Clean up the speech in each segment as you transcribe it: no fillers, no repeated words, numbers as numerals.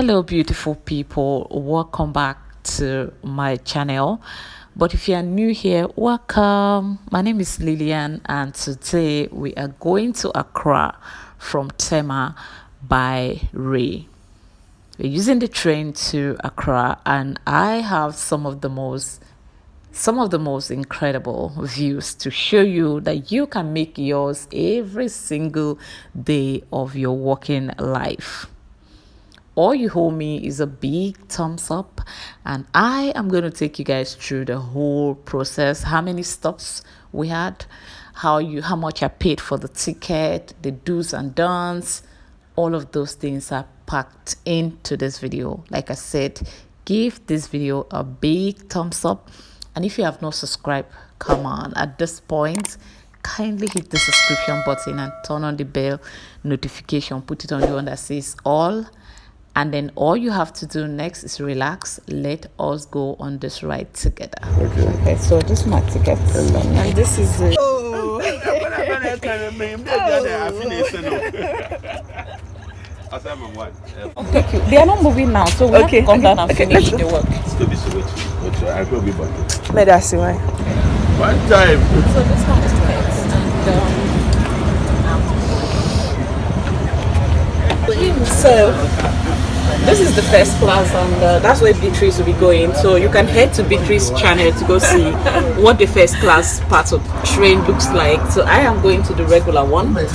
Hello beautiful people, welcome back to my channel. But if you are new here, welcome. My name is Lillian and today we are going to Accra from Tema by Ray. We're using the train to Accra and I have some of the most incredible views to show you that you can make yours every single day of your working life. All you owe me is a big thumbs up and I am going to take you guys through the whole process, how many stops we had, how much I paid for the ticket, the do's and don'ts. All of those things are packed into this video. Like I said, give this video a big thumbs up, and if you have not subscribed, come on, at this point kindly hit the subscription button and turn on the bell notification, put it on the one that says all. And then all you have to do next is relax. Let us go on this ride together. Okay, so this is my ticket. And this is it. Oh. Thank you. They are not moving now, so we have to come down and finish the work. Let us see why. One time. So this one is tickets. So this is the first class, and that's where Beatrice will be going. So you can head to Beatrice's channel to go see what the first class part of the train looks like. So I am going to the regular one. In here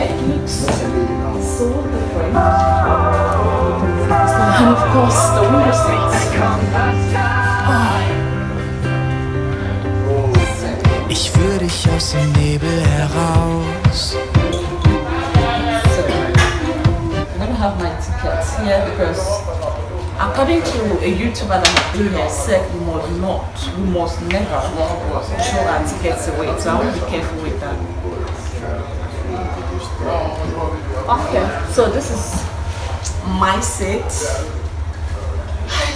it looks so different. And of course the window seats. Ich führe dich aus dem Nebel heraus. So, I'm gonna have my tickets here because according to a YouTuber that I've been here said we must never throw our tickets away. So I will be careful with that. Okay, so this is my seat.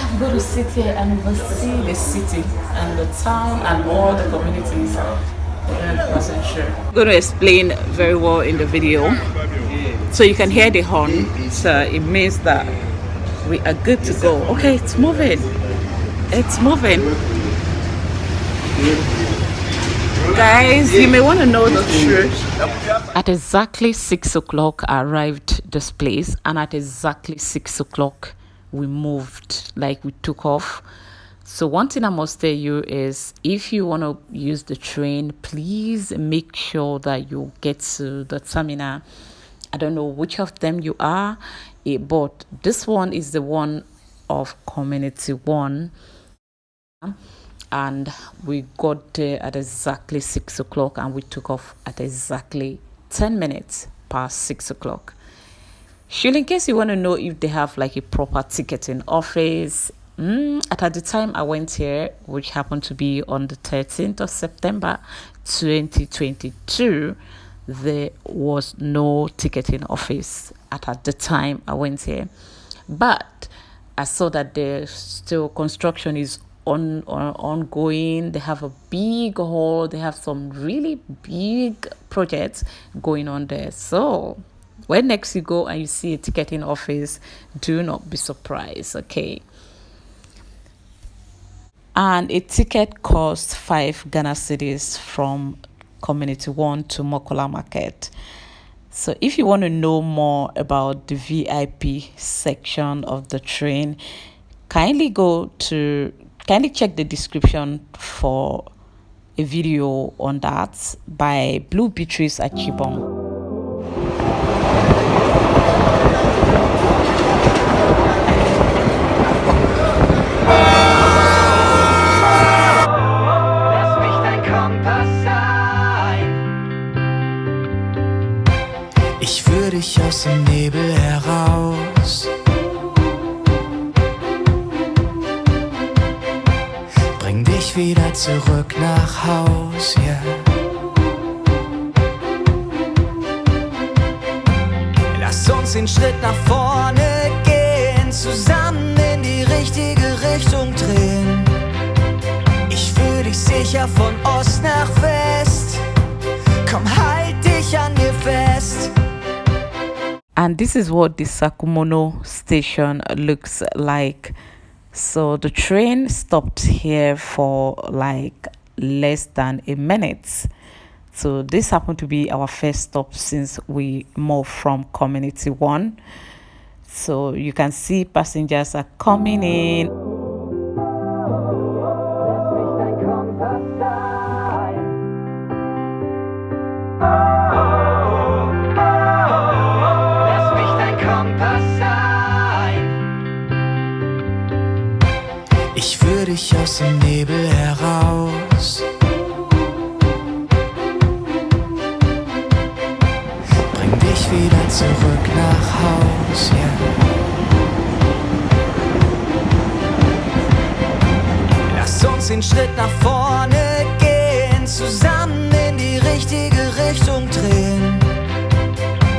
I'm going to sit here and oversee the city and the town and all the communities. I'm going to explain very well in the video. So you can hear the horn. So it means that we are good to go. Okay, it's moving. It's moving. Guys, you may want to know the truth. At exactly 6 o'clock, I arrived this place, and at exactly 6 o'clock, we moved, like we took off. So one thing I must tell you is if you want to use the train, please make sure that you get to the terminal. I don't know which of them you are, but this one is the one of Community 1, and we got there at exactly 6 o'clock and we took off at exactly 10 minutes past 6 o'clock. In case you want to know if they have like a proper ticketing office, at the time I went here, which happened to be on the 13th of September 2022, there was no ticketing office at the time I went here. But I saw that there's still construction is ongoing. They have a big hall. They have some really big projects going on there. So when next you go and you see a ticketing office, do not be surprised, okay? And a ticket costs 5 Ghana cedis from Community 1 to Mokola Market. So if you want to know more about the VIP section of the train, kindly check the description for a video on that by Blue Beatrice at Chibong. Ich führe dich aus dem Nebel heraus. Bring dich wieder zurück nach Haus, yeah. Lass uns den Schritt nach vorne gehen, zusammen in die richtige Richtung drehen. Ich führe dich sicher von Ost nach West. Komm, halt And this is what the Sakumono station looks like. So the train stopped here for like less than a minute. So this happened to be our first stop since we moved from Community 1. So you can see passengers are coming in. Ich führ dich aus dem Nebel heraus. Bring dich wieder zurück nach Haus, yeah. Lass uns den Schritt nach vorne gehen, zusammen in die richtige Richtung drehen.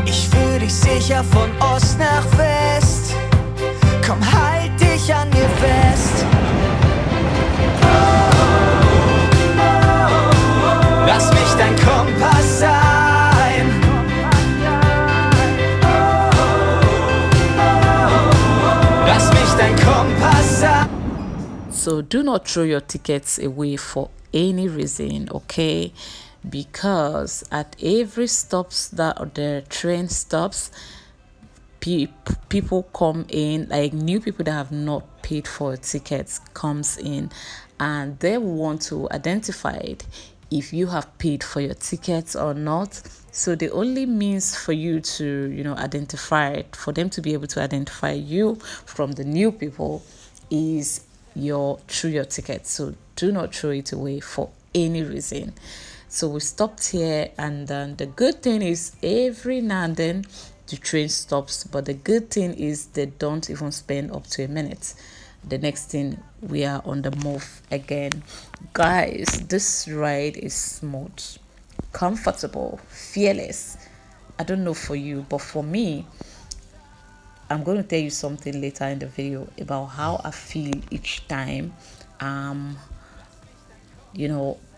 Ich führ dich sicher von Ost nach West. Komm, halt dich an mir fest. Lass mich dein Kompass sein. Lass mich dein Kompass sein. So do not throw your tickets away for any reason, okay? Because at every stops that the train stops, people come in, like new people that have not paid for tickets comes in, and they want to identify it if you have paid for your tickets or not. So the only means for you to identify it, for them to be able to identify you from the new people, is through your ticket. So do not throw it away for any reason. So we stopped here, and then the good thing is every now and then the train stops, but the good thing is they don't even spend up to a minute. The next thing, we are on the move again. Guys, this ride is smooth, comfortable, fearless. I don't know for you, but for me, I'm going to tell you something later in the video about how I feel each time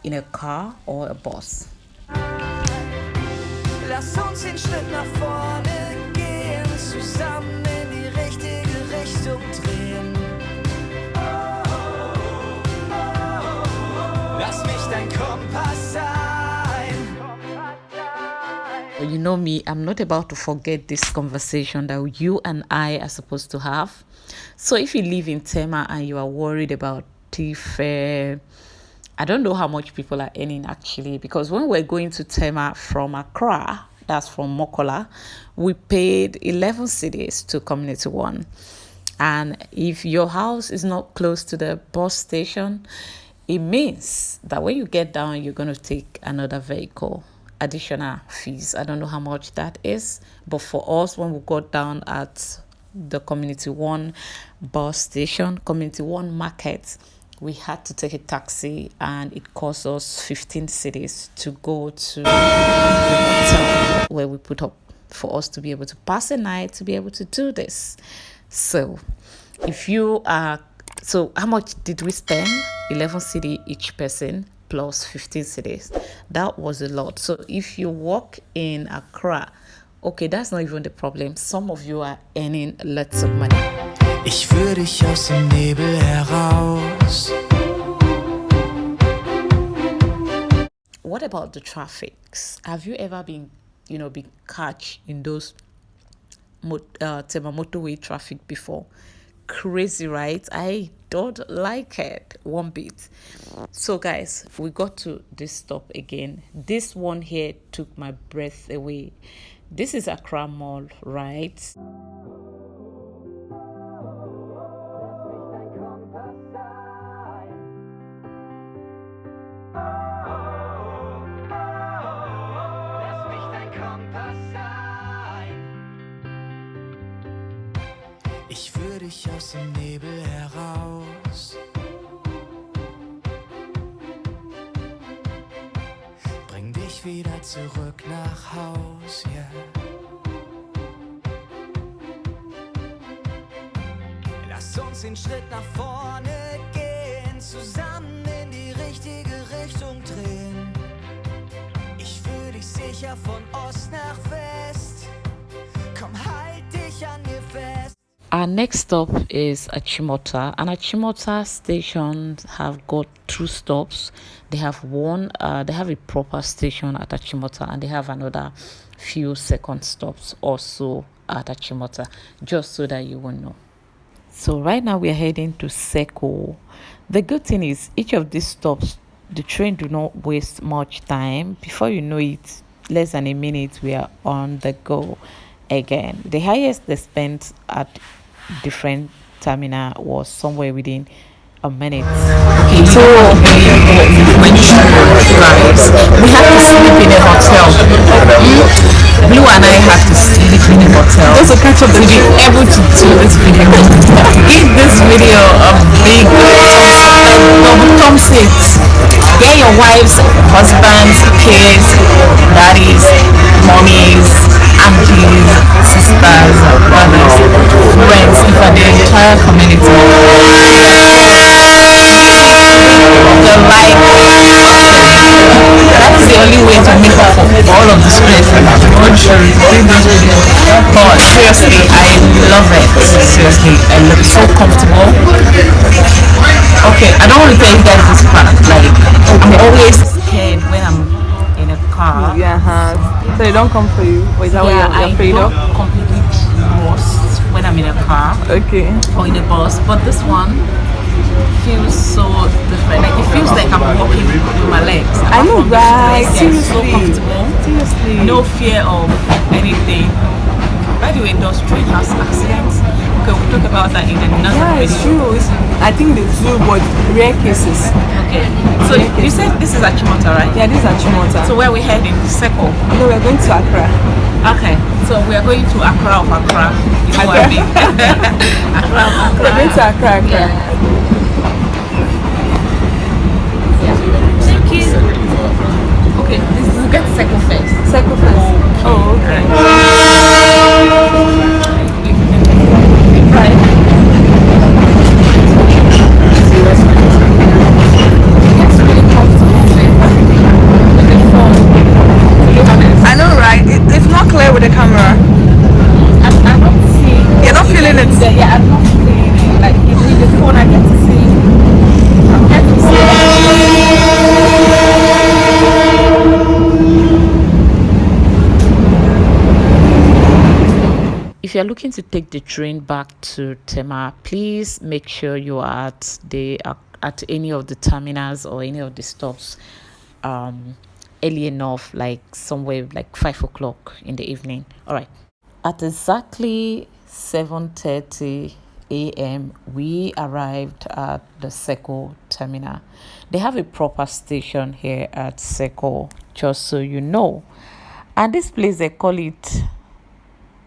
in a car or a bus. Lass uns den Schritt nach vorne gehen, zusammen in die richtige Richtung drehen. Lass mich dein Kompass sein. You know me, I'm not about to forget this conversation that you and I are supposed to have. So if you live in Tema and you are worried about fare, I don't know how much people are earning actually, because when we're going to Tema from Accra, that's from Mokola, we paid 11 cedis to Community 1. And if your house is not close to the bus station, it means that when you get down, you're going to take another vehicle, additional fees. I don't know how much that is, but for us, when we got down at the Community 1 bus station, Community 1 market, we had to take a taxi, and it cost us 15 cedis to go to the hotel where we put up for us to be able to pass a night, to be able to do this. So how much did we spend? 11 cedi each person plus 15 cedis. That was a lot. So if you work in Accra, okay, that's not even the problem. Some of you are earning lots of money. Ich führ dich aus dem Nebel heraus. What about the traffics? Have you ever been catch in those Tema motorway traffic before? Crazy, right? I don't like it one bit. So guys, we got to this stop again. This one here took my breath away. This is Accra Mall, right? Ich führ dich aus dem Nebel heraus. Bring dich wieder zurück nach Haus, yeah. Lass uns den Schritt nach vorne gehen, zusammen in die richtige Richtung drehen. Ich führ dich sicher von Ost nach West. Komm, dich an mir fest. Our next stop is Achimota, and Achimota stations have got two stops. They have they have a proper station at Achimota, and they have another few second stops also at Achimota, just so that you will know. So right now we are heading to Seko. The good thing is each of these stops, the train do not waste much time. Before you know it, less than a minute, we are on the go again. The highest they spent at different terminal was somewhere within a minute. Okay, so when you drives, we had to sleep in a hotel. Blue and I had to sleep in a hotel. Just to catch up to be able to do this video. Give this video a big thumbs up. Get your wives, husbands, kids, daddies, mommies, aunties, sisters, brothers, friends, in fact the entire community. The light. That's the only way to make up for all of the stress. But seriously, I love it. Seriously, I love it. So comfortable. Okay, I don't want to tell you guys this part. Like, I'm always scared when I'm in a car. Yeah, so they don't come for you? Or is that what you're afraid I of? don't completely trust when I'm in a car Okay. or in a bus, but this one feels so different. Like, it feels like I'm walking with my legs. I know, right? It's so Seriously. comfortable. Seriously. No fear of anything. By the way, does train has accidents? Okay, we'll talk about that in another Yeah, it's video. true. I think they do, but rare cases. Okay. So you said this is Achimota, right? Yeah, this is Achimota. So where we heading? Seko. No, we're going to Accra. Okay. So we are going to Accra of Accra. You know what I mean? Accra of Accra. We're going to Accra. Yeah. Thank you. Okay, we'll get Seko first. Seko first. Oh, okay. Right. It's really comfortable with the phone. To be honest. I know, right? It's not clear with the camera. I'm not seeing. You're not feeling it? Yeah, I'm not feeling it. Like with the phone, I get to see. I get to see. If you're looking to take the train back to Tema, please make sure you are at any of the terminals or any of the stops early enough, like somewhere like 5 o'clock in the evening. All right. At exactly 7:30 a.m., we arrived at the Seko terminal. They have a proper station here at Seko, just so you know. And this place, they call it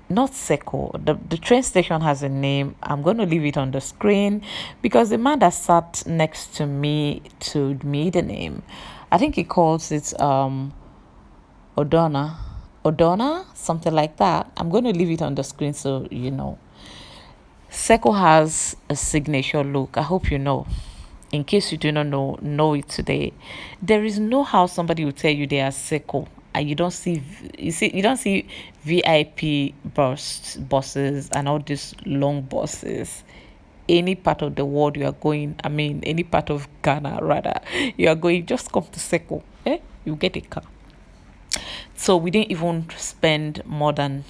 not Seko. The train station has a name. I'm going to leave it on the screen because the man that sat next to me told me the name. I think he calls it ODDORNA, something like that. I'm going to leave it on the screen so you know. Seko has a signature look. I hope you know. In case you do not know it today. There is no how somebody will tell you they are Seko and you don't see VIP buses and all these long buses. Any part of the world you are going, I mean any part of Ghana rather, you are going, just come to Seko. You get a car. So we didn't even spend more than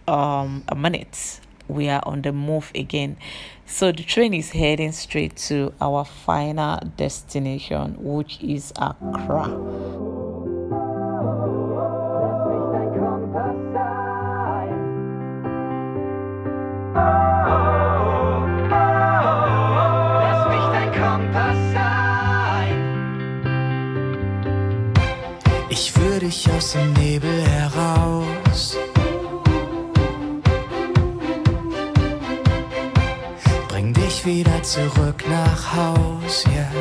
a minute. We are on the move again. So the train is heading straight to our final destination, which is Accra. Lass mich dein Kompass sein. Ich führ dich aus dem Nebel heraus. Bring dich wieder zurück nach Haus, yeah.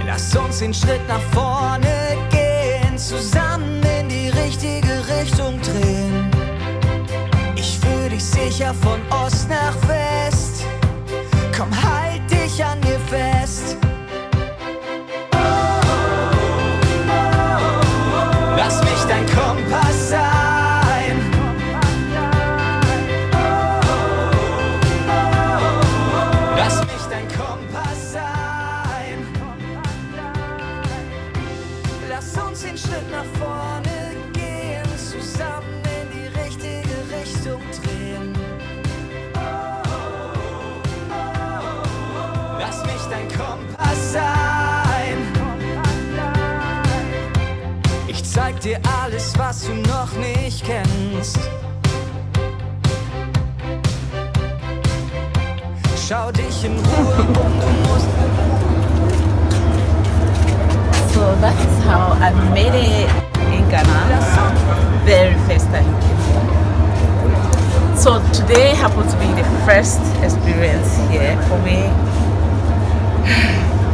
Lass uns den Schritt nach vorne gehen, zusammen in die richtige Richtung drehen. Ich führ dich sicher von Ost nach West. Komm, halt dich an mir fest. Lass mich dein Kompass dir alles, was du noch nicht kennst. Schau dich in Ruhe um, du musst. So that is how I made it in Ghana. Very first time. So today happened to be the first experience here for me.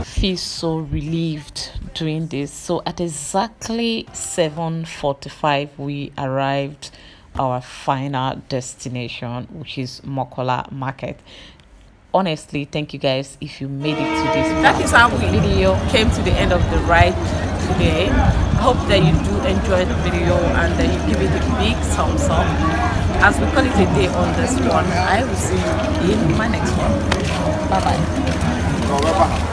Feel so relieved doing this. So at exactly 7:45 we arrived our final destination, which is Mokola Market. Honestly, thank you guys if you made it to this part. That is how we video came to the end of the ride today. I hope that you do enjoy the video and that you give it a big thumbs up. As we call it a day on this one, I will see you in my next one. Bye bye.